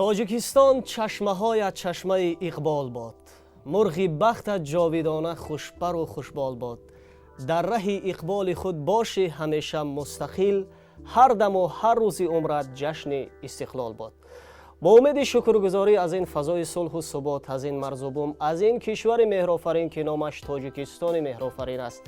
тоҷикистон чашмаҳоят чашмаи иқбол бод. мурғи бахтат ҷовидона хушпару хушбол бод. дар раҳи иқболи худ боши ҳамеша мустақил, ҳар даму ҳар рӯзи умрат ҷашни истиқлол бод. бо умеди шукргузорӣ аз ин фазои сулҳу субот, аз ин марзубум, аз ин кишвари меҳрофарин ки номаш тоҷикистони меҳрофарин аст,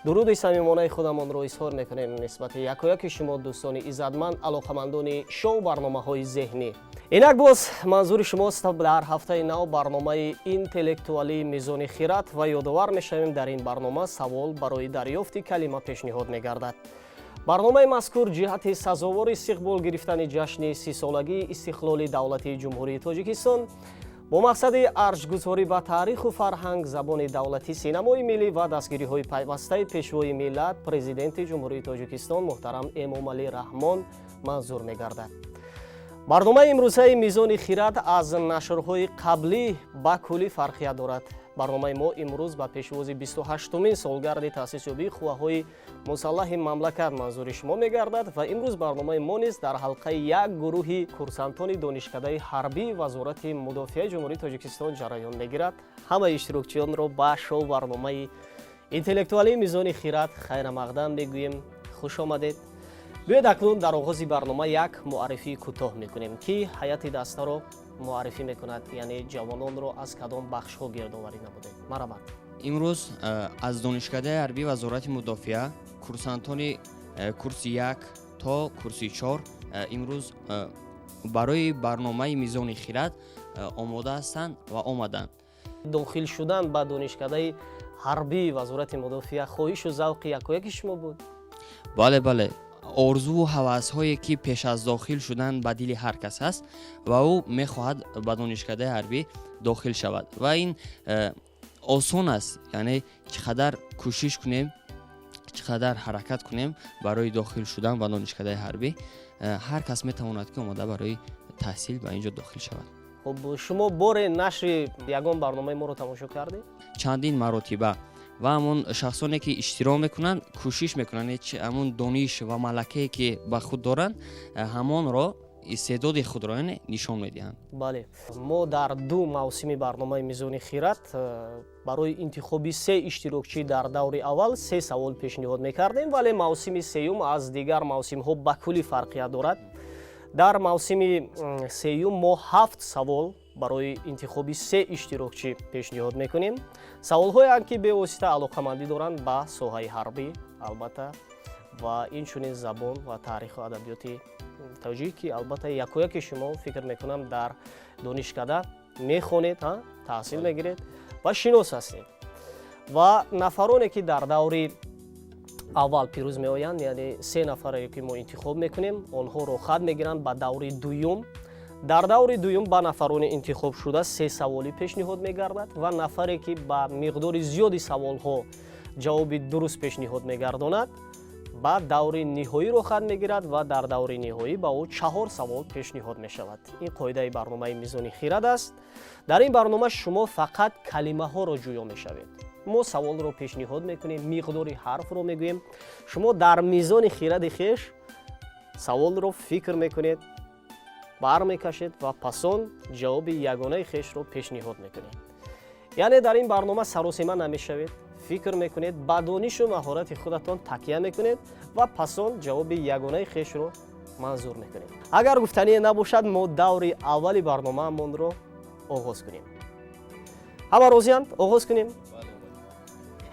дуруди самимонаи худамонро изҳор мекунем нисбати якояки шумо дӯстони иззатманд, алоқамандони шоу барномаҳои зеҳнӣ. инак боз манзури шумост дар ҳафтаи нав барномаи интеллектуалии Мизони Хирад ва ёдовар мешавем дар ин барнома савол барои дарёфти калима пешниҳод мегардад. барномаи мазкур ҷиҳати сазовори истиқбол гирифтани ҷашни 30-солагии истиқлоли давлатии ҷумҳурии Тоҷикистон бо мақсади арҷгузорӣ ба таъриху фарҳанг, забони давлатӣ, синамои миллӣ ва дастгириҳои пайвастаи пешвои миллат президенти ҷумҳурии Тоҷикистон муҳтарам Эмомалӣ Раҳмон манзур мегардад. барномаи имрӯзаи Мизони Хирад аз нашрҳои қаблӣ ба куллӣ фарқият дорад. барномаи мо имрӯз ба пешвози 28-умин солгарди таъсисёбии қувваҳои мусаллаҳи мамлакат манзури шумо мегардад ва имрӯз барномаи мо низ дар ҳалқаи як гурӯҳи Курсантони Донишкадаи Харбии Вазорати Мудофиаи ҷумҳурии Тоҷикистон ҷараён мегирад. ҳамаи иштирокчиёнро ба шоу барномаи интеллектуалии Мизони Хирад хайрамақдам мегӯем. хуш омадед. биёед акнун дар оғози барнома як муаррифии кӯтоҳ мекунем ки ҳайати дастаро муаррифӣ мекунад, яъне ҷавононро аз кадом бахшҳо гирдоварӣ намудед. марҳамат. имрӯз аз Донишкадаи Харбии Вазорати Мудофиа Курсантони курси 1 то курси 4 имрӯз барои барномаи Мизони Хирад омода ҳастанд ва омаданд. дохил шудан ба Донишкадаи Харбии Вазорати Мудофиа хоҳишу завқи якояки шумо буд? бале орзуву ҳавасҳое ки пеш аз дохил шудан ба дили ҳар кас ҳаст ва ӯ мехоҳад ба Донишкадаи Харбӣ дохил шавад ва ин осон аст, яъне чӣ қадар кӯшиш кунем, чӣ қадар ҳаракат кунем барои дохил шудан ба Донишкадаи Харбӣ, ҳар кас метавонад ки омода барои таҳсил ба ин ҷо дохил шавад. хуб, шумо боре нашри ягон барномаи моро тамошо кардед? чандин маротиба ва ҳамон шахсоне ки иштирок мекунанд кӯшиш мекунанд ҳамон дониш ва малакае ки ба худ доранд ҳамонро истеъдоди худро нишон медиҳанд. бале, мо дар ду мавсими барномаи Мизони Хирад барои интихоби 3 иштирокчӣ дар даври аввал 3 савол пешниҳод мекардем, вале мавсими сеюм аз дигар мавсимҳо ба куллӣ фарқият дорад. дар мавсими сеюм мо 7 савол барои интихоби 3 иштирокчӣ пешниҳод мекунем. саволҳоянд ки бевосита алоқамандӣ доранд ба соҳаи ҳарбӣ албатта ва инчунин забон ва таъриху адабиёти тоҷик ки албатта якояки шумо фикр мекунам дар донишкада мехонед, таҳсил мегиред ва шинос ҳастед. ва нафароне ки дар даври аввал пирӯз меоянд, яъне 3 нафаре ки мо интихоб мекунем, онҳоро хат мегиранд ба даври дуюм. дар даври дуюм ба нафарони интихоб шуда 3 саволӣ пешниҳод мегардад ва нафаре ки ба миқдори зиёди саволҳо ҷавоби дуруст пешниҳод мегардонад ба даври ниҳоиро хат мегирад ва дар даври ниҳоӣ ба ӯ 4 савол пешниҳод мешавад. ин қоидаи барномаи Мизони Хирад аст. дар ин барнома шумо фақат калимаҳоро ҷӯё мешавед. мо саволро пешниҳод мекунем, миқдори ҳарфро мегӯем. шумо дар мизони хиради хеш саволро фикр мекунед, бармекашед ва пасон ҷавоби ягонаи хешро пешниҳод мекунед. яъне дар ин барнома саросима намешавед, фикр мекунед, ба донишу маҳорати худатон такя мекунед ва пасон ҷавоби ягонаи хешро манзур мекунед. агар гуфтание набошад, мо даври аввали барномаамонро оғоз кунем. ҳама розиянд? оғоз кунем?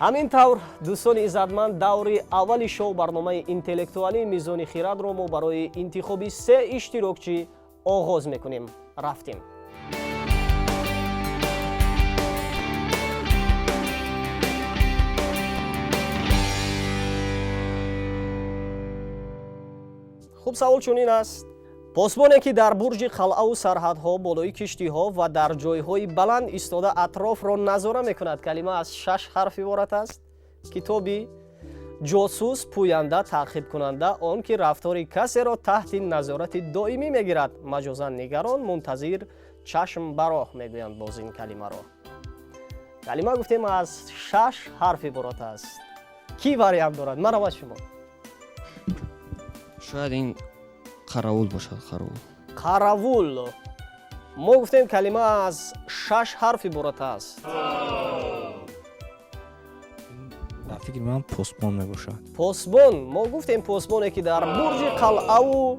ҳамин тавр дӯстони иззатманд, даври аввали шоу барномаи интеллектуалии Мизони Хирадро мо барои интихоби 3 иштирокчӣ оғоз мекунем. рафтем. хуб, савол чунин аст. посбоне ки дар бурҷи қалъаву сарҳадҳо, болои киштиҳо ва дар ҷойҳои баланд истода атрофро назора мекунад, калима аз 6 ҳарф иборат аст. китоби ҷосус, пӯянда, таъқибкунанда, он ки рафтори касеро таҳти назорати доимӣ мегирад, маҷозан нигарон, мунтазир, чашм бароҳ мегӯянд боз ин калимаро. калима гуфтем аз 6 ҳарф иборат аст. ки вариант дорад? марҳамат шумо. шояд ин қаравул бошад. қаравул. мо гуфтем калима аз 6 ҳарф иборат аст. ба фикри ман посбон мебошад. Посбон, мо гуфтем посбоне ки дар бурҷи қалъаву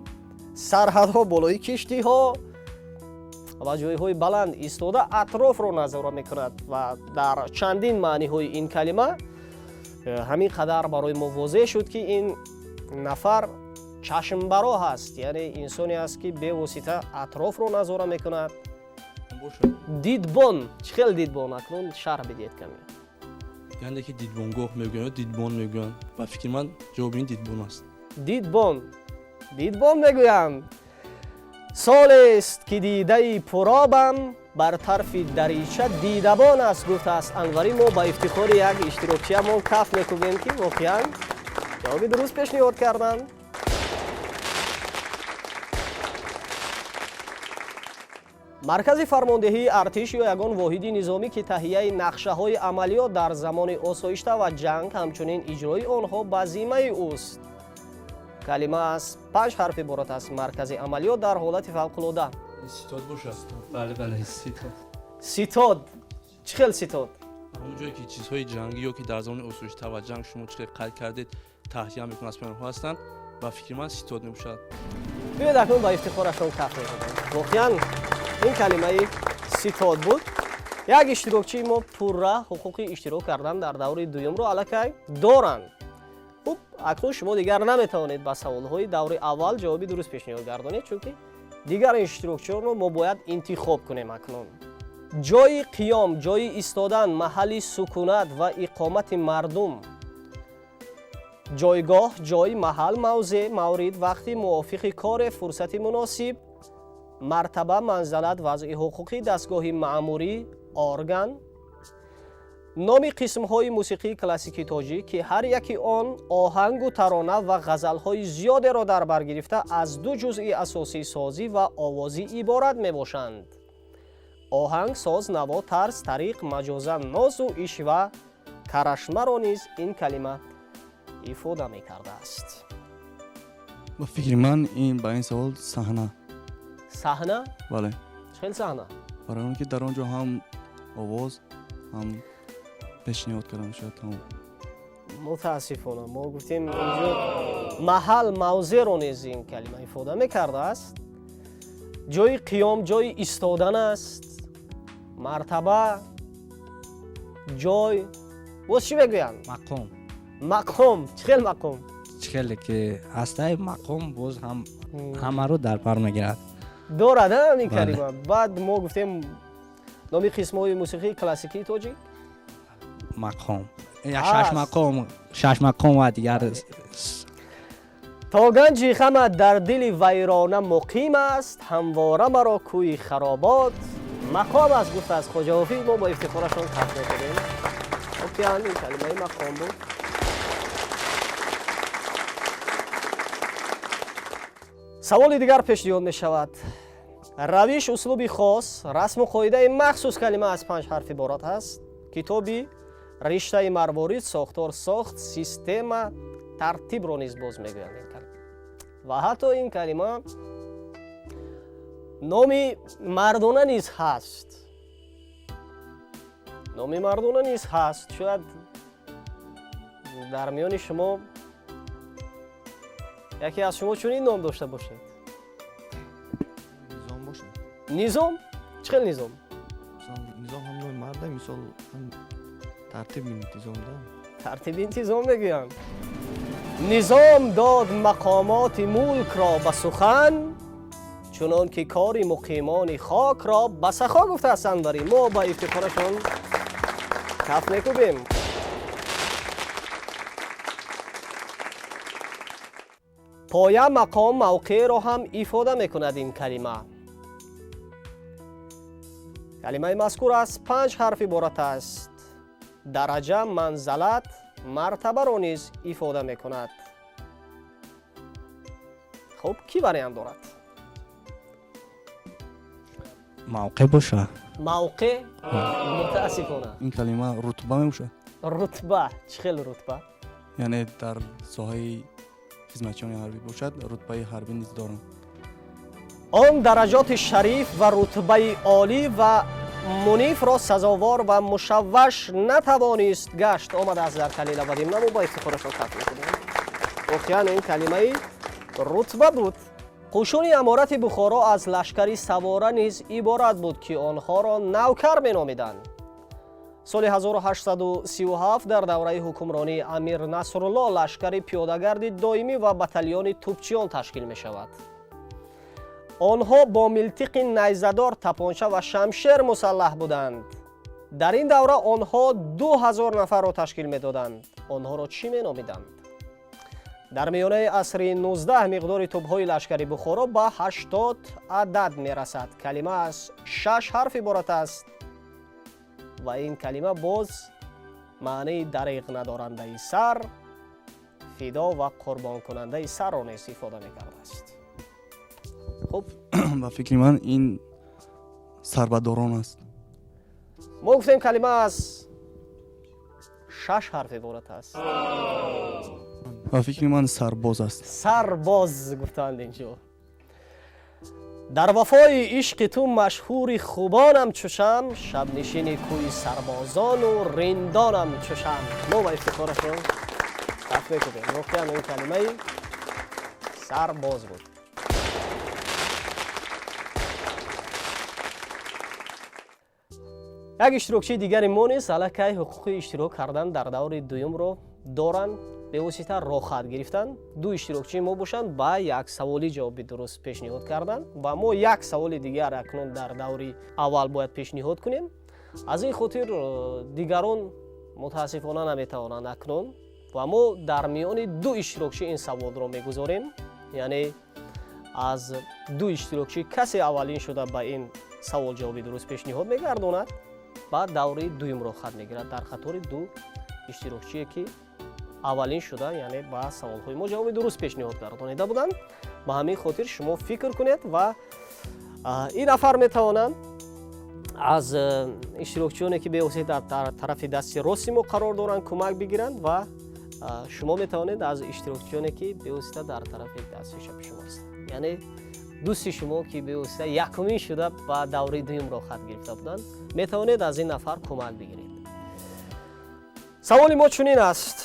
сарҳадҳо болои киштиҳо ва ҷойҳои баланд истода атрофро назора мекунад ва дар чандин маъниҳои ин калима ҳамин қадар барои мо возеҳ шуд ки ин нафар чашмбаро ҳаст, яъне инсоне аст ки бевосита атрофро назора мекунад. дидбон, чӣ хел дидбон? Акнун шарҳ бидиҳед каме. яъне ки дидбонгоҳ мегӯянд, дидбон мегӯянд. Ба фикри ман ҷавоби ин дидбон аст. дидбон, дидбон мегӯянд. солест ки дидаи пуробам бар тарфи дарича дидабон аст, гуфтааст Анварӣ. мо ба ифтихори як иштирокчиямон каф мекӯбем ки воқеан ҷавоби дуруст пешниҳод карданд. маркази фармондеҳии артиш ё ягон воҳиди низомӣ ки таҳияи нақшаҳои амалиёт дар замони осоишта ва ҷанг ҳамчунин иҷрои онҳо ба зиммаи ӯст. калима аз 5 ҳарф иборат аст. маркази амалиёт дар ҳолати фавқулода. ситод бошад. бале ситод. ситод, чӣ хел ситод? ҳамон ҷое ки чизҳои ҷангӣ ё ки дар замони осоишта ва ҷанг шумо чӣ хел қайд кардед таҳия мекунад аз паёнҳо ҳастанд, ба фикри ман ситод мебошад. биёед акнун ба ифтихорашон каф мекунем. воқеан ин калимаи ситод буд. як иштирокчии мо пурра ҳуқуқи иштирок кардан дар даври дуюмро аллакай доранд. хуб, акнун шумо дигар наметавонед ба саволҳои даври аввал ҷавоби дуруст пешниҳод гардонед, чунки дигар иштирокчиёнро мо бояд интихоб кунем. акнун ҷои қиём, ҷои истодан, маҳалли сукунат ва иқомати мардум. ҷойгоҳ, ҷой, маҳал, мавзеъ, маврид, вақти мувофиқи коре, фурсати муносиб, мартаба, манзалат, вазъи ҳуқуқӣ, дастгоҳи маъмурӣ, орган. номи қисмҳои мусиқии классикии тоҷик ки ҳар яки он оҳангу тарона ва ғазалҳои зиёдеро дар бар гирифта аз ду ҷузъи асосии созӣ ва овозӣ иборат мебошанд. оҳанг, соз, наво, тарз, тариқ, маҷозан нозу иш ва карашмаро низ ин калима ифода мекардааст. ба фикри ман ин ба ин савол саҳна. саҳна? бале. чӣ хел саҳна? барои он ки дар он ҷо ҳам овоз ҳам пешниҳод карда мешавад. мутаассифона мо гуфтем инҷо маҳал, мавзеъро низ ин калима ифода мекардааст. ҷои қиём, ҷои истодан аст. мартаба, ҷой, боз чӣ мегӯянд? мақом. мақом, чӣ хел мақом? чӣ хеле ки ҳастаи мақом боз ҳам ҳамаро дар бар мегирад. дорад ин калима. баъд мо гуфтем номи қисмҳои мусиқии классикии тоҷик. мақом. шаш мақом ва дигар. то ганҷи ғамат дар дили вайрона муқим аст, ҳамвора маро кӯи харобот. мақом аст, гуфтааст хоҷа ҳофиз. мо ба ифтихорашон каф мекунем. воқеан ин калимаи мақом буд. саволи дигар пешниҳод мешавад. равиш, услуби хос, расму қоидаи махсус калима аз 5 ҳарф иборат аст. китоби риштаи марворид, сохтор, сохт, система, тартибро низ боз мегӯянд ин калима. ва ҳатто ин калима номи мардона низ ҳаст. номи мардона низ ҳаст. шояд дар миёни шумо яке аз шумо чунин ном дошта бошед. низом бошад. низом? чӣ хел низом? низом ҳам номи марда, мисол тартиби интизомда. тартиби интизом мегӯянд. низом дод мақомоти мулкро ба сухан, чунон ки кори муқимони хокро ба сахо, гуфтааст Анварӣ. мо ба ифтихорашон каф мекӯбем. поя, мақом, мавқеъро ҳам ифода мекунад ин калима. калимаи мазкур аз 5 ҳарф иборат аст. дараҷа, манзалат, мартабаро низ ифода мекунад. хуб, кӣ вариант дорад? мавқеъ боша. мавқеъ? мутаассифона. ин калима рутба мебошад. рутба, чӣ хел рутба? яъне дар соҳаи хизматчиёни ҳарбӣ бошад, рутбаи ҳарбӣ низ доранд. он дараҷоти шариф ва рутбаи олӣ ва мунифро сазовор ва мушавваш натавонист гашт. омадааст дар калила вадим намо ба ифтихорашон каф мекунем. воқеан ин калимаи рутба буд. қушуни аморати бухоро аз лашкари савора низ иборат буд ки онҳоро навкар меномиданд. соли 1837 дар давраи ҳукмронии амир насрулло лашкари пиёдагарди доимӣ ва батальёни тӯбчиён ташкил мешавад. онҳо бо милтиқи найзадор, тапонча ва шамшер мусаллаҳ буданд. дар ин давра онҳо 2000 нафарро ташкил медоданд. онҳоро чӣ меномиданд? дар миёнаи асри 19 миқдори тӯбҳои лашкари бухоро ба 80 адад мерасад. калима аз 6 ҳарф иборат аст ва ин калима боз маънии дариқ надорандаи сар, фидо ва қурбонкунандаи сарро низ ифода мекардааст. хуб, ба фикри ман ин сарбадорон аст. мо гуфтем калима аз 6 ҳарф иборат аст. ба фикри ман сарбоз аст. сарбоз гуфтанд инҷо. дар вафои ишқи ту машҳури хубонам чӯшам, шабнишини кӯи сарбозону риндонам чӯшам. мо ба ифтихорашон каф мекунем. воқеан ин калимаи сарбоз буд. як иштирокчии дигари мо низ аллакай ҳуқуқи иштирок кардан дар даври дуюмро доранд. бевосита рохат гирифтан. ду иштирокчии мо бошанд, ба як саволи ҷавоби дуруст пешниҳод кардан ва мо як саволи дигар акнун дар даври аввал бояд пешниҳод кунем. аз ин хотир дигарон мутаассифона наметавонанд акнун ва мо дар миёни ду иштирокчӣ ин саволро мегузорем. яъне аз ду иштирокчӣ касе аввалин шуда ба ин савол ҷавоби дуруст пешниҳод мегардонад, ба даври дуюм рохат мегирад дар қатори ду иштирокчие ки аввалин шуда, яъне ба саволҳои мо ҷавоби дуруст пешниҳод гардонида буданд. ба ҳамин хотир шумо фикр кунед ва ин нафар метавонанд аз иштирокчиёне ки бевосита дар тарафи дасти рости мо қарор доранд кӯмак бигиранд ва шумо метавонед аз иштирокчиёне ки бевосита дар тарафи дасти чапи шумо ҳастанд, яъне дӯсти шумо ки бевосита якумин шуда ба даври дуюм рохат гирифта буданд, метавонед аз ин нафар кӯмак бигиред. саволи мо чунин аст: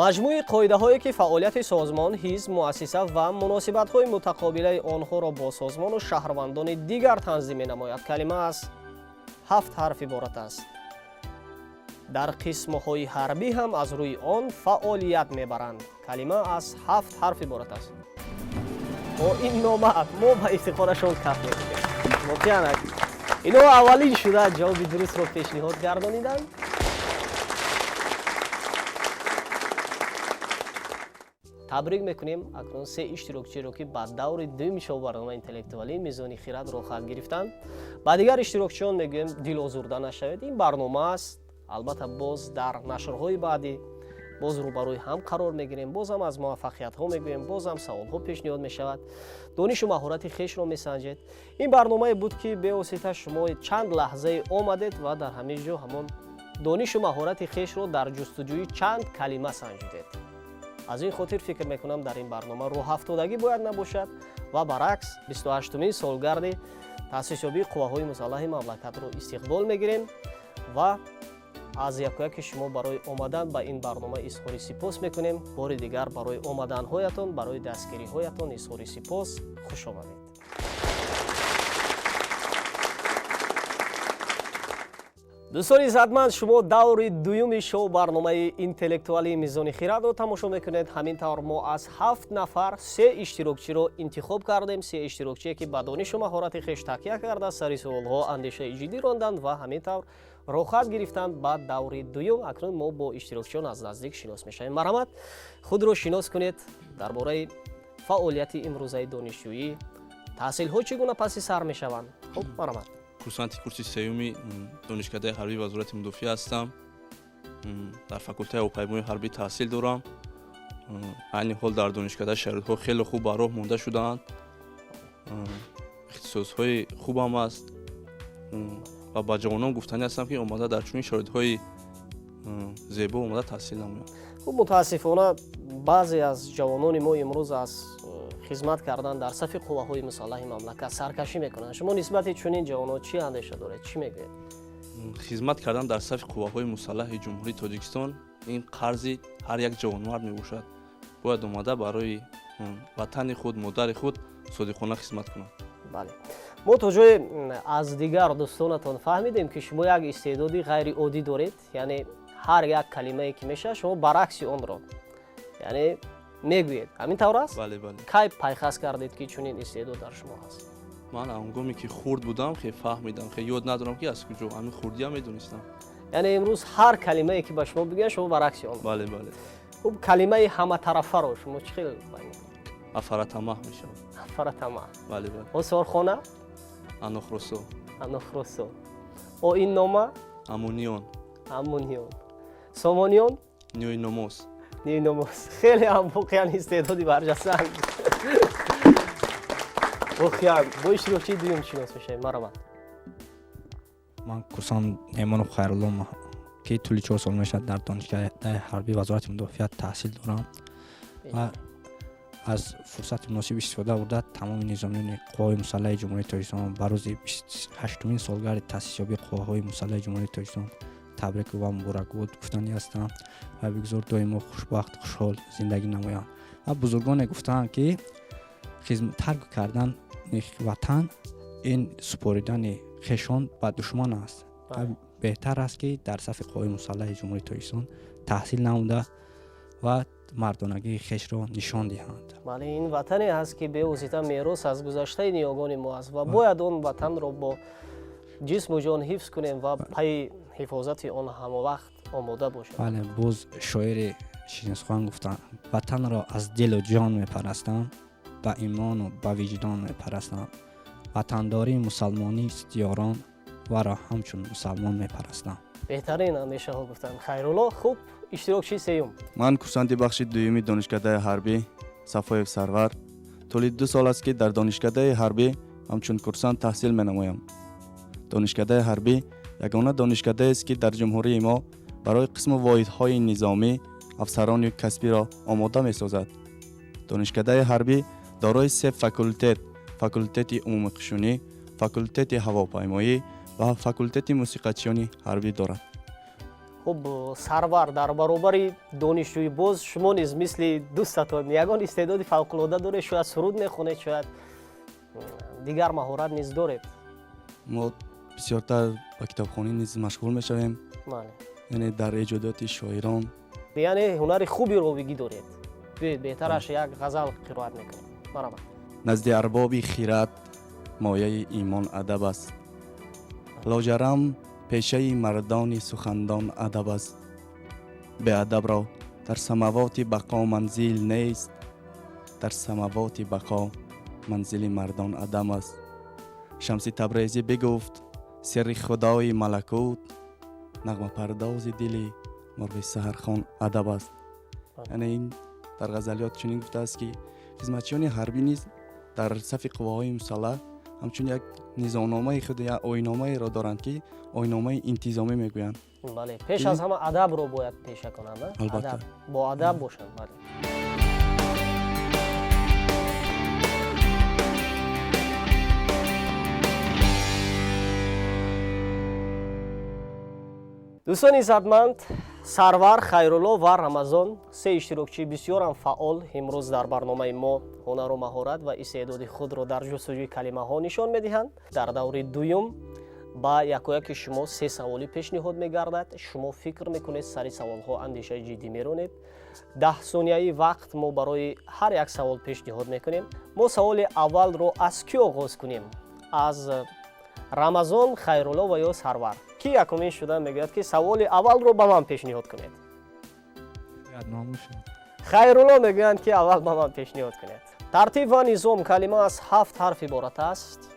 маҷмӯи қоидаҳое ки фаъолияти созмон, ҳизб, муассиса ва муносибатҳои мутақобилаи онҳоро бо созмону шаҳрвандони дигар танзим менамояд. калима аз 7 ҳарф иборат аст. дар қисмҳои ҳарбӣ ҳам аз рӯи он фаъолият мебаранд. калима аз 7 ҳарф иборат аст. бо ин нома мо ба ифтихорашон каф мекунем. воқеан инҳо аввалин шуда ҷавоби дурустро пешниҳод гардониданд. табрик мекунем акнун се иштирокчиро ки ба даври дуюми шоубарнома интеллектуалии Мизони Хирад рохат гирифтанд. ба дигар иштирокчиён мегӯем дилозурда нашавед. ин барнома аст. албатта боз дар нашрҳои баъдӣ боз рӯбарӯи ҳам қарор мегирем, бозам аз муваффақиятҳо мегӯем, бозам саволҳо пешниҳод мешавад, донишу маҳорати хешро месанҷед. ин барномае буд ки бевосита шумо чанд лаҳзае омадед ва дар ҳамин ҷо ҳамон донишу маҳорати хешро дар ҷустуҷӯи чанд калима санҷидед. аз ин хотир фикр мекунам дар ин барнома роҳафтодагӣ бояд набошад ва баръакс 28-умин солгарди таъсисёбии қувваҳои мусаллаҳи мамлакатро истиқбол мегирем ва аз якояки шумо барои омадан ба ин барнома изҳори сипос мекунем. бори дигар барои омаданҳоятон, барои дастгириҳоятон изҳори сипос. хуш омадед. дӯстони иззатманд, шумо даври дуюми шоу барномаи интеллектуалии Мизони Хирадро тамошо мекунед. ҳамин тавр мо аз 7 нафар 3 иштирокчиро интихоб кардем. 3 иштирокчие ки ба донишу маҳорати хеш такя карда сари суолҳо андешаи ҷиддӣ ронданд ва ҳамин тавр рохат гирифтанд ба даври дуюм. акнун мо бо иштирокчиён аз наздик шинос мешавем. марҳамат, худро шинос кунед дар бораи фаъолияти имрӯзаи донишҷӯӣ. таҳсилҳо чӣ гуна паси сар мешаванд? хуб, марҳамат. курсанти курси сеюми Донишкадаи Харбии Вазорати Мудофиа ҳастам. дар факултаи ҳавопаймоии ҳарбӣ таҳсил дорам. айни ҳол дар Донишкадаи шароитҳо хеле хуб ба роҳ монда шудаанд. ихтисосҳои хубам аст ва ба ҷавонон гуфтанӣ ҳастам ки омада дар чунин шароитҳои зебо омада таҳсил намоянд. хуб, мутаассифона баъзе аз ҷавонони мо имрӯз аз خدمت کردن در صف قواهای مسلح مملکت سرکشی میکنن. شما نسبت چنین جوانان چی اندیشه دارید؟ چی میگوید؟ خدمت کردن در صف قواهای مسلح جمهوری تاجیکستان این قرضی هر یک جوانمرد میباشد. باید اومده برای وطن خود، مادر خود صادقانه خدمت کنند. بله. ما تا جای از دیگر دوستانتان فهمیدیم که شما یک استعدادی غیر عادی دارید، یعنی هر یک کلمه‌ای که میشه شما برعکس اون رو یعنی میگویید. همین طور است؟ بله بله. کی پیخست کردید که چنین استعداد در شما هست؟ من هنگامی که خرد بودم خیلی فهمیدم، خیلی یاد ندارم که از کجا، همین خردی هم میدونستم. یعنی امروز هر کلمه‌ای که به شما بگن شما برعکس اون. بله بله. خب کلمه همه طرفه رو شما چی خیلی فهمیدید؟ افراتمه میشه. افراتمه. بله بله. اسوارخانه؟ انخروسو. انخروسو. او این نامه؟ امونیون. امونیون. سومونیون؟ نیوینوموس. نیوینوموس. خیلی هم واقعا استعدادی برجسته‌اند. واقعا با اشتراکی دویم شناس میشه. مرحبا. من کورسان ایمان خیرالله که طولی 4 سال میشه در دانشکده حربی وزارت مدافع تحصیل دارم و از فرصت مناسب استفاده برده تمام نظامیان قوای مسلح جمهوری تاجیکستان بر روز 28مین سالگرد تأسیس یابی قواهای مسلح جمهوری تاجیکستان تبریک و مبارکباد گفتنی هستم و بگذار دائما خوشبخت خوشحال زندگی نمایند. و بزرگان گفتند که خدمت ترک کردن وطن این سپاریدن خشان به دشمن است. بهتر است که در صف قوای مسلح جمهوری تاجیکستان تحصیل نموده و مردانگی خش را نشان دهند. بله، این وطنی هست که به واسطه میراث از گذشته نیاگان ما است و باید اون وطن را با جسم و جان حفظ کنیم و پای حفاظت آن همه وقت آماده باشیم. بله، باز شاعر شیرین‌سخن گفتن وطن را از دل و جان میپرستم، به ایمان و به وجدان میپرستم. وطنداری مسلمانی است یاران و را همچون مسلمان میپرستم. بهترین اندیشه ها گفتن. خیرالله. خوب، اشتراکچی سیوم. من کورسانتی بخش دومی دانشکده حربی صفای سرور طولی 2 سال است که در دانشکده حربی همچون کورسانت تحصیل می‌نمایم. دانشکده حربی یگانه دانشکده است که در جمهوری ما برای قسم واحدهای نظامی افسران کسبی را آماده می‌سازد. دانشکده حربی دارای 3 فاکولتت عمومی قشونی، فاکولتت هواپیمایی و فاکولتت موسیقیچیانی حربی دارد. خب سرور، در برابر دانشجوی باز شما نیز مثل دوستتان یگان استعداد فوق‌العاده داره، شاید سرود میخونید، شاید دیگر مهارت نیز دارید. ما بسیارتر با کتابخوانی نیز مشغول میشویم، بله. یعنی در ایجادات شاعران. یعنی هنر خوبی رو بگی دارید. بهترش یک غزل قرائت میکنید. مرحبا. نزد ارباب خیرات مایه ایمان ادب است. لاجرم پیشه مردان سخندان ادب است. به ادب را در سماوات بقا منزل نیست. در سماوات بقا منزل مردان ادب است. شمس تبریزی بگفت سر خدای ملکوت نغمه پرداز دل مرغ سحرخوان ادب است. یعنی این در غزلیات چنین گفته است که خدمتچیان حربی نیز در صف قواهای مسلح همچون یک نظامنامه خود یا آیین‌نامه را دارند که آیین‌نامه انتظامی میگویند. بله، پیش از همه ادب رو باید پیشه کنند. البته. با ادب باشند. بله. دوستان عزتمند، سرور، خیرالله و رمضان 3 اشتراکچی بسیار هم فعال امروز در برنامه ما هنر و مهارت و استعداد خود را در جستجوی کلمه ها نشان میدهند. در دور دوم با یکایک شما 3 سوالی پیشنهاد میگردد. شما فکر میکنید سر سوال ها اندیشه جدی میرونید. 10 ثانیه وقت ما برای هر یک سوال پیشنهاد میکنیم. ما سوال اول رو از کی آغاز کنیم؟ از رمضان، خیرالله و یا سرور؟ کی یکمین شده میگوید که سوال اول رو به من پیشنهاد کنید؟ خیرالله میگویند که اول به من پیشنهاد کنید. ترتیب و نظام کلمه از 7 حرف عبارت است.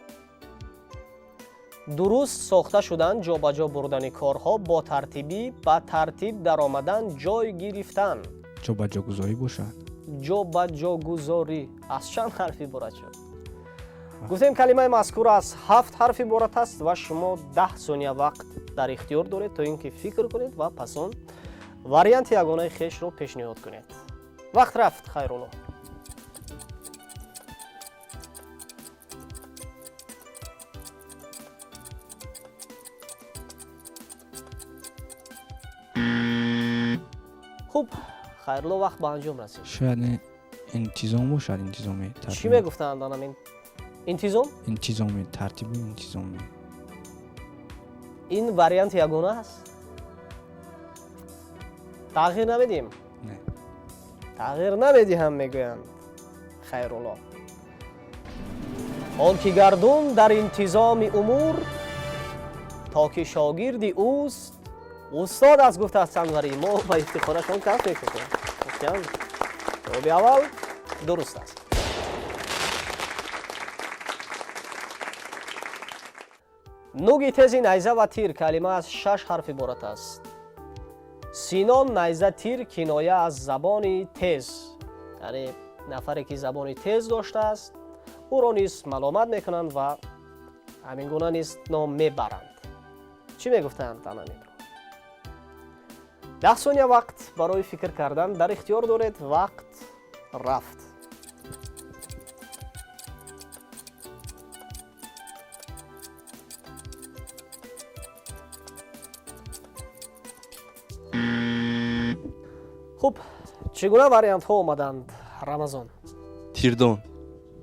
درست ساخته شدن، جابجا بردن کارها، با ترتیبی، به ترتیب در آمدن، جای گرفتن. جابجا گذاری باشد. جابجا گذاری از چند حرف عبارت شد؟ گفتیم کلمه مذکور از 7 حرف عبارت است و شما 10 ثانیه وقت در اختیار دارید تا اینکه فکر کنید و پس اون واریانت یگانه خویش رو پیشنهاد کنید. وقت رفت. خیرالله. خب خیرلو وقت به انجام رسید. شاید انتظام باشد، انتظامی چی ترتیب. میگفتند آنم این انتظام؟ انتظامی ترتیب انتظامی. این واریانت یگانه است. تغییر نمیدیم. نه. تغییر نمیدیم میگویند. خیرالله. آن که گردون در انتظام امور تا که شاگردی اوست استاد از گفته از چندوری ما با افتخارشان کف میکنیم. جواب اول درست است. نوگی تیزی نیزه و تیر کلمه از 6 حرف عبارت است. سینان نیزه تیر کنایه از زبان تیز، یعنی نفری که زبان تیز داشته است او را نیز ملامت میکنند و همین گونه نیز نام میبرند. چی میگفتند همین رو؟ 10 ثانیه وقت برای فکر کردن در اختیار دارید. وقت رفت. خب چگونه واریانت ها آمدند رمضان؟ تیردون.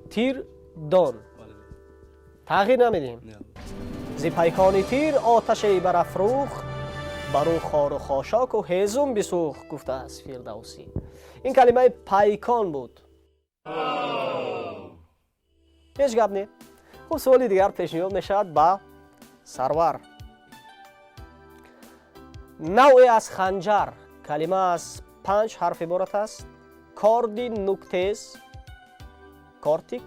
تیر دان. تغییر نمیدیم. زی پیکان تیر آتشی برافروخت برو خار و خاشاک و هیزم بسوخت گفته است فردوسی. این کلمه پیکان بود. هیچ گپ نی. خب سوالی دیگر پیشنهاد میشود با سرور. نوعی از خنجر کلمه از 5 حرف عبارت است. کاردی نوکتیز، کارتیک.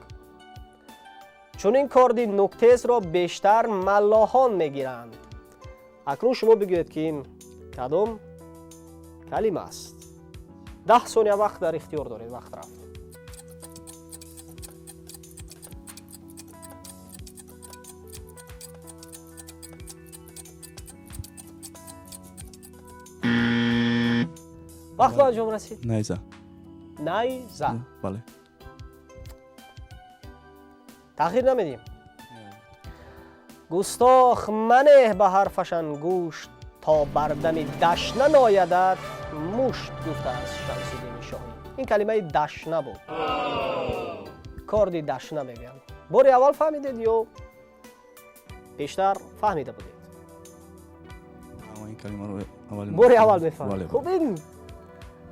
چون این کاردی نوکتیز را بیشتر ملاحان میگیرند. اکنون شما بگویید که این کدام کلمه است. 10 ثانیه وقت در اختیار دارید. وقت رفت. وقت به انجام رسید. نیزه. نیزه. بله. تغییر نمیدیم. گستاخ منه به حرفشان گوشت تا بردم دشنه نایدد مشت گفته است شمس‌الدین شاهی. این کلمه دشنه بود. کاردی دشنه میگن. باری اول فهمیدید یا بیشتر فهمیده بودید؟ این کلمه رو باری اول میفهمید. بله. خب این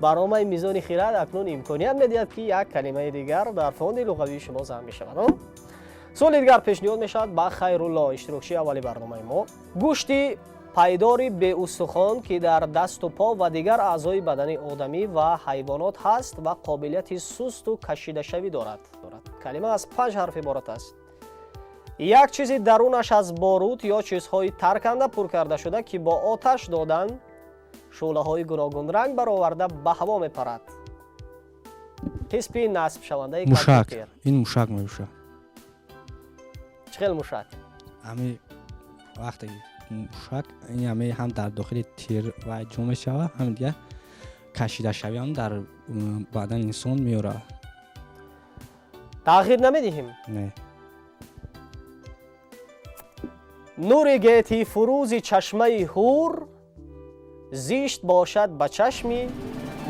برنامه میزانی خیرد اکنون امکانیت میدهد که یک کلمه دیگر در فوند لغوی شما ضم میشود. سوال دیگر پیشنهاد میشود با خیرالله اشتراکچی اولی برنامه ما. گوشتی پایداری به استخوان که در دست و پا و دیگر اعضای بدن آدمی و حیوانات هست و قابلیت سست و کشیده شوی دارد. کلمه از 5 حرف عبارت است. یک چیزی درونش از باروت یا چیزهای ترکنده پر کرده شده که با آتش دادن شعله های گوناگون رنگ برآورده به هوا میپرد. تسبیح نصب شونده موشک. این موشک میشه. چخیل موشک؟ همین وقتی موشک این هم در داخل تیر و جو میشه هم دیگه کشیده شوی هم در بدن انسان میاره. تغییر نمیدیم. نه. نور گیتی فروزی چشمه هور زیشت باشد به چشمی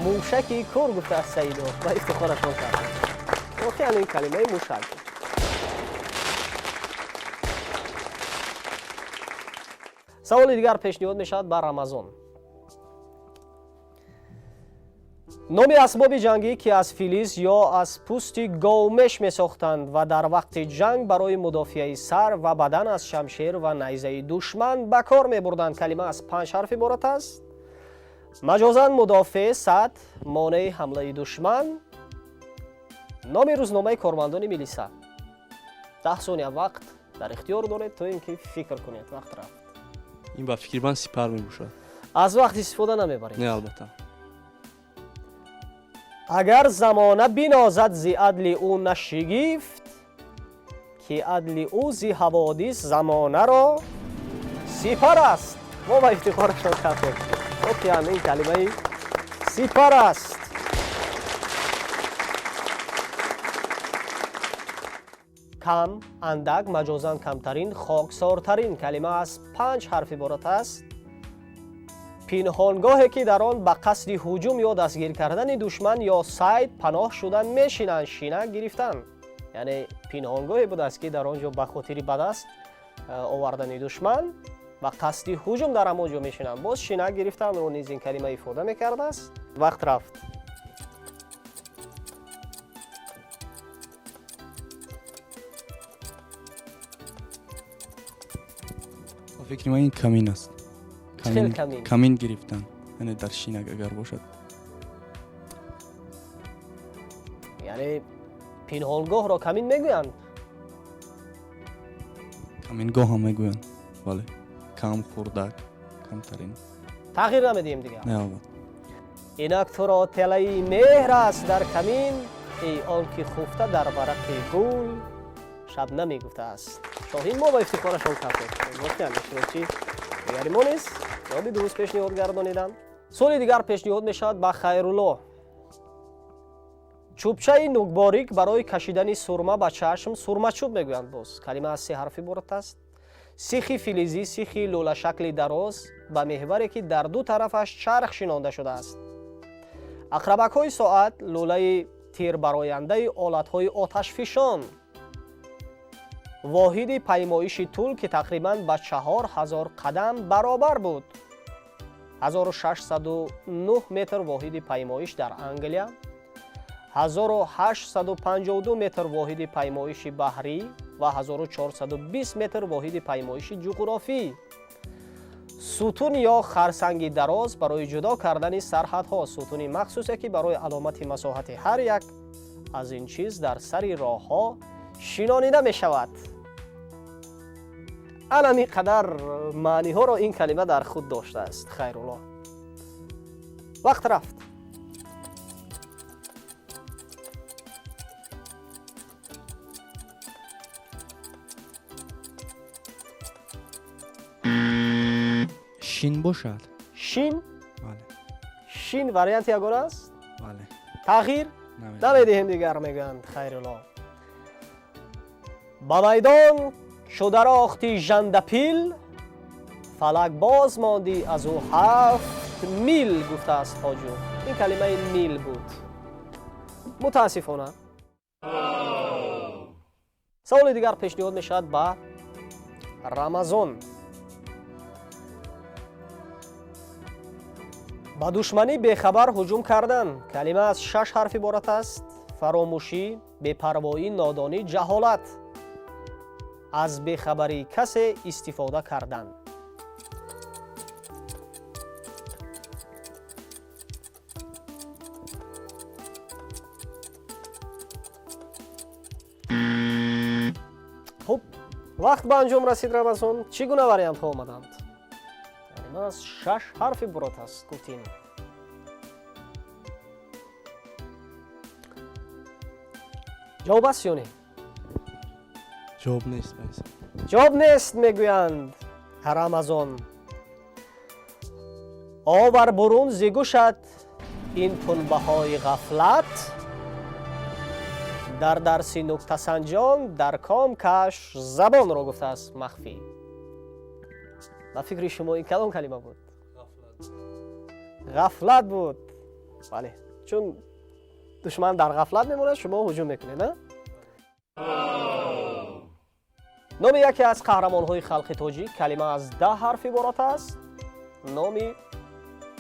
موشکی کور گفته است سیدو و افتخارشون کرد. واقعا این کلمه موشک. سوال دیگر پیشنهاد میشود بر رمضان. نامی اسباب جنگی که از فلز یا از پوست گاومش می ساختند و در وقت جنگ برای مدافعه سر و بدن از شمشیر و نیزه دشمن به کار می بردند. کلمه از 5 حرف عبارت است. مجازاً مدافع سد، مانع حمله دشمن. نامی روزنامه کارمندان ملیسا. 10 ثانیه وقت در اختیار دارید تا اینکه فکر کنید. وقت رفت. این با فکر من سپر میباشد. از وقت استفاده نمیبرید. نه البته. اگر زمانه بینازد زی عدل او نشگیفت که عدل او زی حوادث زمانه را سپر است. ما با افتخارشان کردیم. اوکی این کلمه سپر است. کم، اندک، مجازاً کمترین، خاکسارترین کلمه از 5 حرف عبارت است. пинҳонгоҳе ки дар он ба қасди ҳуҷум ё дастгир кардани душман ё сайд паноҳ шудан мешинанд, шина гирифтан. яъне пинҳонгоҳе будааст ки дар он ҷо ба хотири ба даст овардани душман ба қасди ҳуҷум дар ҳамон ҷо мешинанд. боз шина гирифтан ро низ ин калима ифода мекардааст. вақт рафт. فکر من این کمین است. خیلی کمین. کمین گرفتن. یعنی در شینک اگر باشد. یعنی پنهانگاه را کمین میگویند. کمینگاه هم میگویند. بله. کم خوردک. کمترین. تغییر نمیدیم دیگه. نه آباد. اینک تو را تله‌ای مهر است در کمین، ای آن که خفته در ورق گل شبنمی گفته است. شاهین ما با افتخارشون کفته گفتن شروعی دیگری ما نیست. جوابی درست پیشنهاد گردانیدم. سوال دیگر پیشنهاد میشود با خیرالله. چوبچه نوکباریک برای کشیدن سرما به چشم سرما چوب میگویند. باز کلمه از 3 حرفی عبارت است. سیخی فلزی، سیخی لوله شکل دراز با محوری که در دو طرفش چرخ شینانده شده است. اقربک های ساعت، لوله تیر براینده آلت های آتش فشان. واحد پیمایش طول که تقریباً با 4000 قدم برابر بود. 1609 متر واحد پیمایش در انگلیا، 1852 متر واحد پیمایش بحری و 1420 متر واحد پیمایش جغرافی. ستون یا خرسنگ دراز برای جدا کردن سرحدها، ستون مخصوصی که برای علامت مساحت هر یک از این چیز در سر راهها شینانیده می شود. الان قدر معنی ها را این کلمه در خود داشته است. خیرالله. وقت رفت. شین باشد. شین؟ بله. شین واریانت یگانه است؟ بله. تغییر؟ نمیدهیم دیگر میگویند. خیرالله. با میدان شده راختی ژندپیل، فلک باز ماندی از او 7 میل گفته است حاجو. این کلمه میل بود. متاسفانه. سوال دیگر پیشنهاد میشد با رمضان. با دشمنی بیخبر هجوم کردن. کلمه از 6 حرف عبارت است. فراموشی، بی‌پروایی، نادانی، جهالت. از بیخبری کسی استفاده کردن. خب وقت به انجام رسید رمضان. چگونه واریانت ها آمدند؟ یعنی از 6 حرف عبارت است گفتیم. جواب است یا نه؟ جواب نیست. جواب نیست میگویند. رمضان. آور برون زیگوشد این تنبه های غفلت، در درسی نکته سنجان در کام کش زبان را گفته است مخفی. با فکر شما این کدام کلمه بود؟ غفلت بود. بله، چون دشمن در غفلت میمونه شما هجوم میکنید نه؟ نام یکی از قهرمان‌های خلق تاجیک کلمه از 10 حرف عبارت است. نام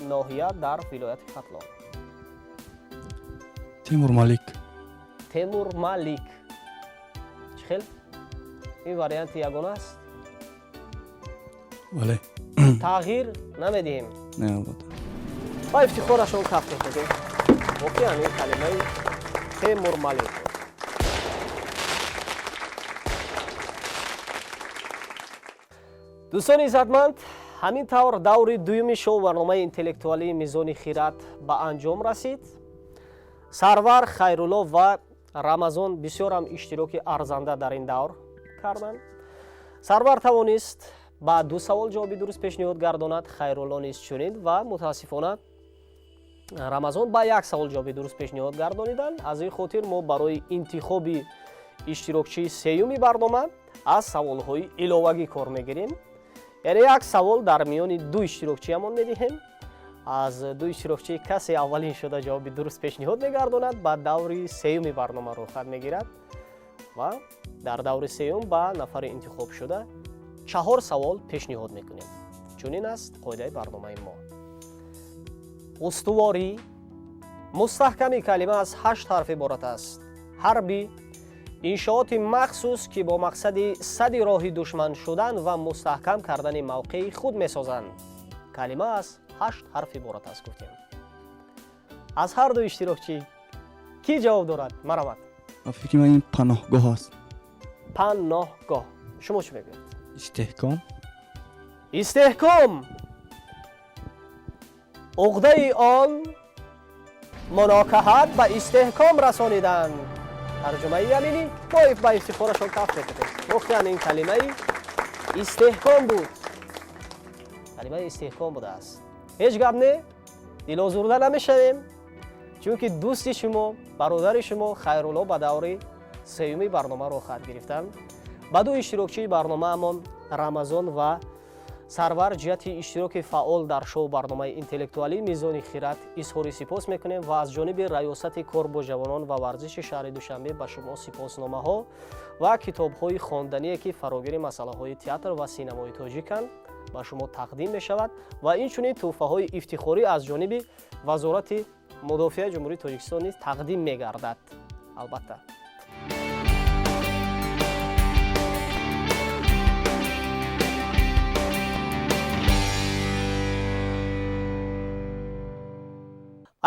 ناحیه در ولایت ختلان. تیمور ملیک. تیمور ملیک. چه خیلی؟ این واریانت یگانه است. بله. تغییر نمیدیم. نه آباد. با افتخارشون کف می‌کنیم. واقعاً این کلمه تیمور ملیک. دوستان عزتمند، همین طور دور دومی شو برنامه اینتלקטואلی میزونی خیرات به انجام رسید. سرور خیرالله و رمضان بسیار هم اشتراک ارزنده در این دور کردند. سرور توانست با 2 سوال جوابی درست پیشنهاد گرداند، خیرالله نیز چنین و متاسفانه رمضان با 1 سوال جوابی درست پیشنهاد گردانیدند. از این خاطر ما برای انتخاب اشتراکچی سیومی برنامه از سوال‌های علاوه‌ای کار می‌گیریم. یعنی 1 سوال در میان 2 اشتراکچی همان می‌دهیم. аз ду иштирокчӣ касе аввалин шуда ҷавоби дуруст пешниҳод мегардонад, ба даври сеюми барнома рӯйхат мегирад ва дар даври сеюм ба нафари интихоб шуда 4 савол пешниҳод мекунем. чунин аст қоидаи барномаи мо. устуворӣ мустаҳками калима аз 8 ҳарф иборат аст. ҳарби иншооти махсус ки бо мақсади сади роҳи душман шудан ва мустаҳкам кардани мавқеи худ месозанд. калима аз 8 ҳарф иборат аст гуфтем. аз ҳар ду иштирокчӣ кӣ ҷавоб дорад? марамад. ман фикр мекунам ин паноҳгоҳ аст. паноҳгоҳ. шумо чӣ мегӯед? истеҳком. истеҳком уқдаи он мунокаҳат ба истеҳком расонидан. тарҷумаи ямини ба ифтихорашон каф мекунем. гуфтем ин калимаи истеҳком буд. калимаи истеҳком будааст. ҳеҷ гап не, дилозурда намешавем, чунки дӯсти шумо, бародари шумо Хайрулло ба даври сеюми барнома рӯйхат гирифтанд. ба ду иштирокчии барномаамон Рамазон ва Сарвар ҷиҳати иштироки фаъол дар шоу барномаи интеллектуалӣ Мизони Хирад изҳори сипос мекунем ва аз ҷониби раёсати кор бо ҷавонон ва варзиши шаҳри Душанбе ба шумо сипосномаҳо ва китобҳои хондание ки фарогири масъалаҳои театр ва синамои тоҷиканд ба шумо тақдим мешавад ва инчунин тӯҳфаҳои ифтихорӣ аз ҷониби Вазорати Мудофиаи Ҷумҳурии Тоҷикистон низ тақдим мегардад. албатта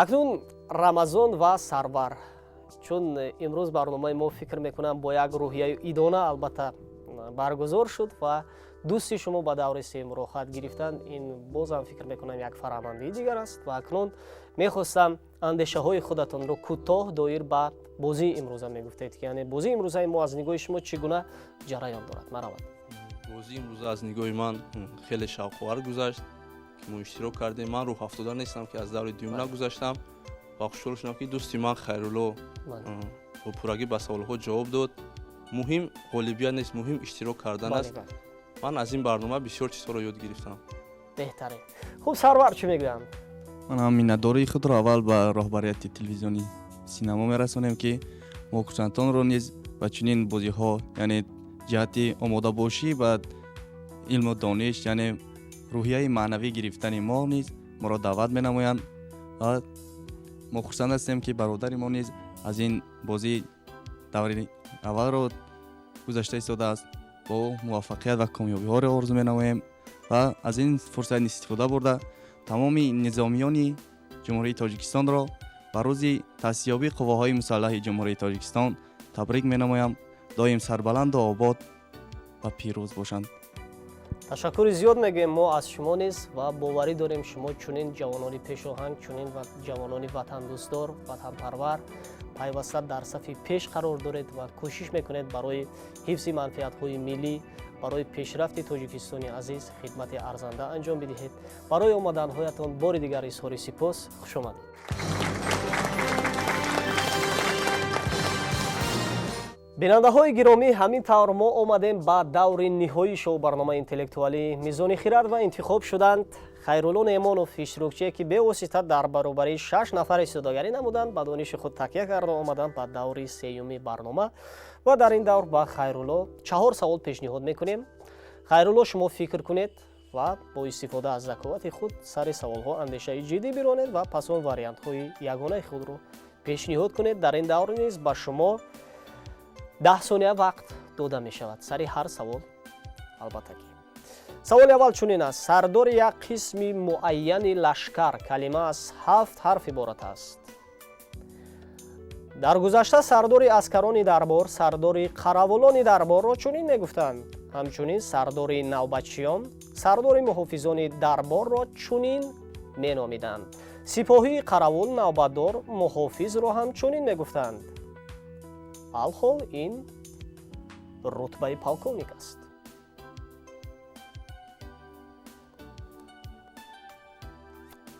акнун Рамазон ва Сарвар, чун имрӯз барномаи мо фикр мекунам бо як рӯҳияи идона албатта баргузор шуд ва дӯсти шумо ба даври сеюм рӯйхат гирифтанд, ин бозам фикр мекунам як фарҳамандии дигар аст ва акнун мехостам андешаҳои худатонро кӯтоҳ доир ба бозии имрӯза мегуфтед, ки яъне бозии имрӯзаи мо аз нигоҳи шумо чӣ гуна ҷараён дорад? маравад. бозии имрӯза аз нигоҳи ман хеле шавқовар гузашт ки мо иштирок кардем. ман рӯҳафтода нестам ки аз даври дуюм нагузаштам ва хушҳол шудам ки дӯсти ман Хайрулло бо пуррагӣ ба саволҳо ҷавоб дод. муҳим ғолибият нест, муҳим иштирок кардан аст. ман аз ин барнома бисёр чизҳоро ёд гирифтам. беҳтарин. хуб, Сарвар чӣ мегӯянд? ман ҳам миннатдории худро аввал ба роҳбарияти телевизиони синамо мерасонем ки мо Курсантонро низ ба чунин бозиҳо, яъне ҷиҳати омодабошӣ ба илму дониш, яъне рӯҳияи маънавӣ гирифтани мо низ моро даъват менамоянд ва мо хурсанд ҳастем ки бародари мо низ аз ин бозии даври аввалро гузашта истодааст. бо муваффақият ва комёбиҳоро орзу менамоем ва аз ин фурсат истифода бурда тамоми низомиёни ҷумҳурии Тоҷикистонро ба рӯзи таъсисёбии қувваҳои мусаллаҳи ҷумҳурии Тоҷикистон табрик менамоям. доим сарбаланду обод ва пирӯз бошанд. ташаккури зиёд мегӯем мо аз шумо низ ва боварӣ дорем шумо чунин ҷавонони пешоҳанг, чунин ҷавонони ватандӯстдор, ватанпарвар пайваста дар сафи пеш қарор доред ва кӯшиш мекунед барои ҳифзи манфиатҳои миллӣ, барои пешрафти тоҷикистони азиз хидмати арзанда анҷом бидиҳед. барои омаданҳоятон бори дигар изҳори сипос. хушомадед. бинандаҳои гиромӣ, ҳамин тавр мо омадем ба даври ниҳоии шоу барномаи интеллектуалӣ Мизони Хирад ва интихоб шуданд Хайрулло Неъмонов, иштирокчие ки бевосита дар баробари 6 нафар истодагарӣ намуданд, ба дониши худ такя карда омаданд ба даври сеюми барнома ва дар ин давр ба Хайрулло 4 савол пешниҳод мекунем. Хайрулло, шумо фикр кунед ва бо истифода аз заковати худ сари саволҳо андешаи ҷиддӣ биронед ва пас он вариантҳои ягонаи худро пешниҳод кунед. Дар ин давр низ ба шумо 10 сония вақт дода мешавад сари ҳар савол. албатта ки саволи аввал чунин аст: сардори як қисми муайяни лашкар калима аз 7 ҳарф иборат аст. дар гузашта сардори аскарони дарбор, сардори қаравулони дарборро чунин мегуфтанд. ҳамчунин сардори навбатчиён, сардори муҳофизони дарборро чунин меномиданд. сипоҳии қаравул, навбатдор, муҳофизро ҳамчунин мегуфтанд. алҳол ин рутбаи полковник аст.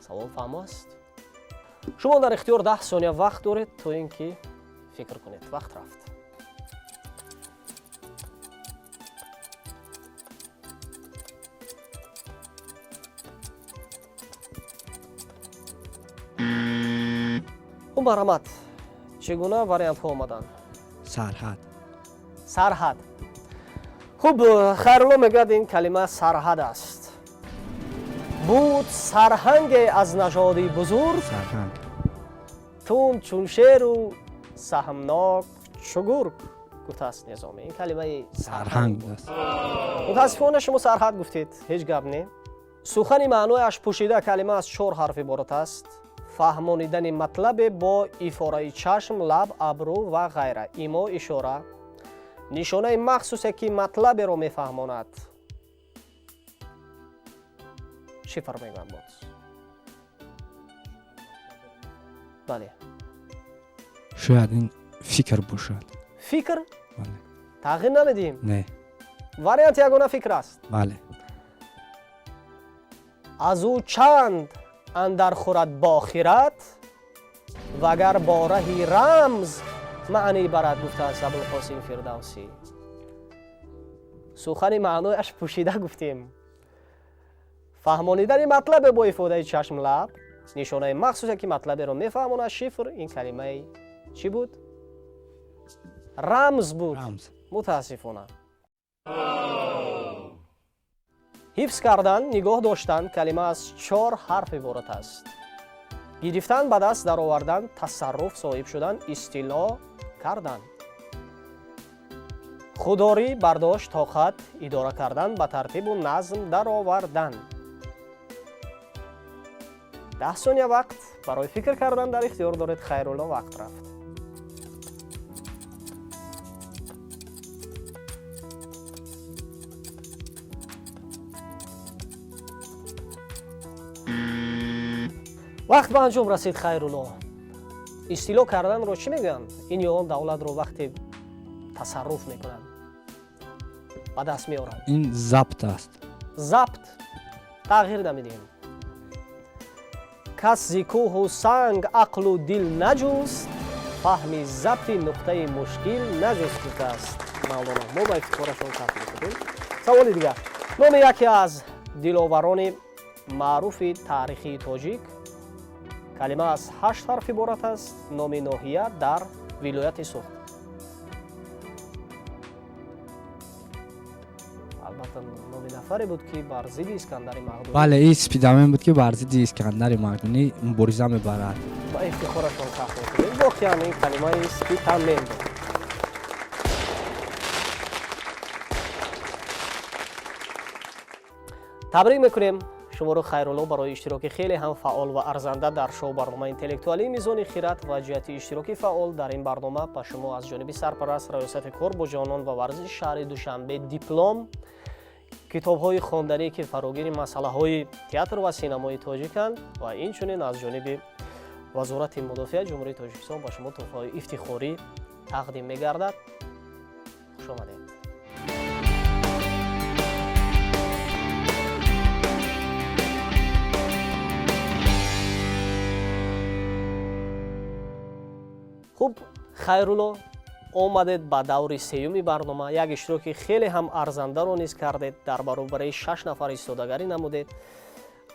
савол фаҳм аст? шумо дар ихтиёр 10 сония вақт доред то ин ки фикр кунед. вақт рафт. خب مرحمت چگونه وریانت ها آمدن؟ سرحد سرحد. خوب خیرالله میگد این کلمه سرحد است. بود سرهنگ از نژادی بزرگ، سرهنگ تون چون شیر و سهمناک چگور گفته است نظامی. این کلمه سرهنگ است. متاسفانه شما سرحد گفتید، هیچ گپ نه. سخن معنایش پوشیده کلمه از 4 حرف عبارت است. فهمانیدن مطلب با ایفاره چشم، لب، ابرو و غیره. ایما اشاره نشانه مخصوصی که مطلب را میفهماند. چی فرمیگن باز؟ بله. شاید این فکر باشد. فکر؟ بله. تغییر نمیدیم. نه. واریانت یگانه فکر است. بله. از او چند اندر خورد با خیرت وگر با رهی رمز معنی برد گفته است ابوالقاسم فردوسی. سخن معنایش پوشیده گفتیم. فهمانیدن مطلب با ifade چشم لب، نشانه مخصوصی که مطلب را میفهمونه. شفر این کلمه چی بود؟ رمز بود. رمز. متاسفانه. حفظ کردن، نگاه داشتن کلمه از 4 حرف عبارت است. گرفتن، به دست در آوردن، تصرف، صاحب شدن، اصطلاح کردن. خودداری، برداشت، طاقت، اداره کردن، به ترتیب و نظم در آوردن. 10 ثانیه وقت برای فکر کردن در اختیار دارید. خیرالله وقت رفت. وقت به انجام رسید. خیرالله اصطلاح کردن رو چی میگن؟ این یگان دولت رو وقتی تصرف میکنن به دست میارن. این ضبط است. ضبط. تغییر نمیدیم. کس ز کوه و سنگ عقل و دل نجست، فهم ضبط نقطه مشکل نجست گفته است مولانا. ما با افتخارشون کف میکنیم. سوال دیگر. نام یکی از دلاوران معروف تاریخی تاجیک. کلمه از 8 حرف عبارت است. نام ناحیه در ولایت سوخت. البته نام نفری بود که بر ضد اسکندر مقدونی. بله این سپیدامن بود که بر ضد اسکندر مقدونی مبارزه میبرد. با افتخارشون کف میکنیم. واقعا این کلمه سپیدامن بود. تبریک میکنیم شما رو خیرالله برای اشتراک خیلی هم فعال و ارزنده در شو برنامه اینتלקتوالی میزانی خیرات و جهت اشتراکی فعال در این برنامه با شما از جانب سرپرست ریاست کار با جانان و ورزش شهر دوشنبه دیپلم، کتاب‌های خواندنی که فراگیر مسائل تئاتر و سینمای تاجیکند و اینچنین از جانب وزارت مدافع جمهوری تاجیکستان با شما تحفه‌های افتخاری تقدیم می‌گردد. خوش آمدید. خوب خیرالله آمدید به دور سیومی برنامه. یک اشتراک خیلی هم ارزنده رو نیز کردید. در برابر 6 نفر ایستادگی نمودید.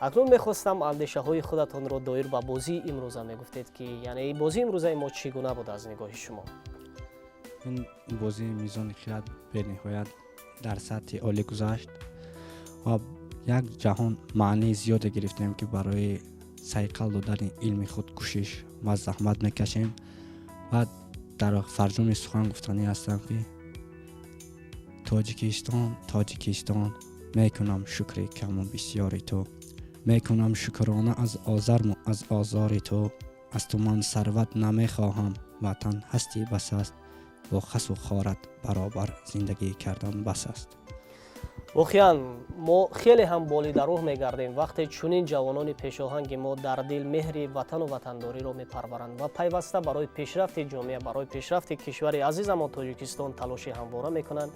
اکنون میخواستم اندیشه های خودتان رو دایر به بازی امروزه میگفتید که یعنی بازی امروزه ما چگونه بود از نگاه شما؟ این بازی میزانی خیرد به نهایت در سطح عالی گذشت و یک جهان معنی زیاد گرفتیم که برای سیقل دادن علم خود کوشش و زحمت میکشیم و در فرجام سخن گفتنی هستم که تاجیکستان میکنم شکر کم و بسیاری تو، میکنم شکرانه از آزار تو، از تو من ثروت نمیخواهم، وطن هستی بس است، با خس و خارت برابر زندگی کردن بس است. واقعا ما خیلی هم بالی در روح میگردیم وقتی چنین جوانان پیشاهنگ ما در دل مهر وطن و وطنداری را میپرورند و پیوسته برای پیشرفت جامعه، برای پیشرفت کشور عزیز ما تاجیکستان تلاش همواره میکنند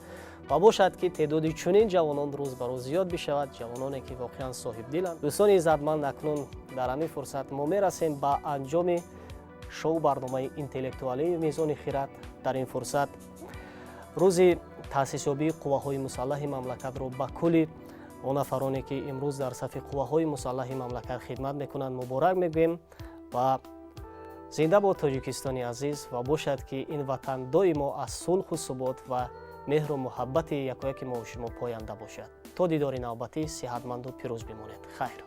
و باشد که تعداد چنین جوانان روز به روز زیاد بشود، جوانانی که واقعا صاحب دلند. دوستان عزتمند، اکنون در همین فرصت ما میرسیم به انجام شو برنامه اینتלקتوالی میزانی خیرات. در این فرصت روز تأسیسیابی قواهای مسلح مملکت رو با کلی اون نفرانی که امروز در صف قواهای مسلح مملکت خدمت میکنند مبارک میگویم و зинда бод тоҷикистони азиз ва бошад ки ин ватан доимо аз сулҳу субот ва меҳру муҳаббати якояки мо шумо поянда бошад. То дидори навбатӣ сиҳатманду пирӯз бимонед. Хайр.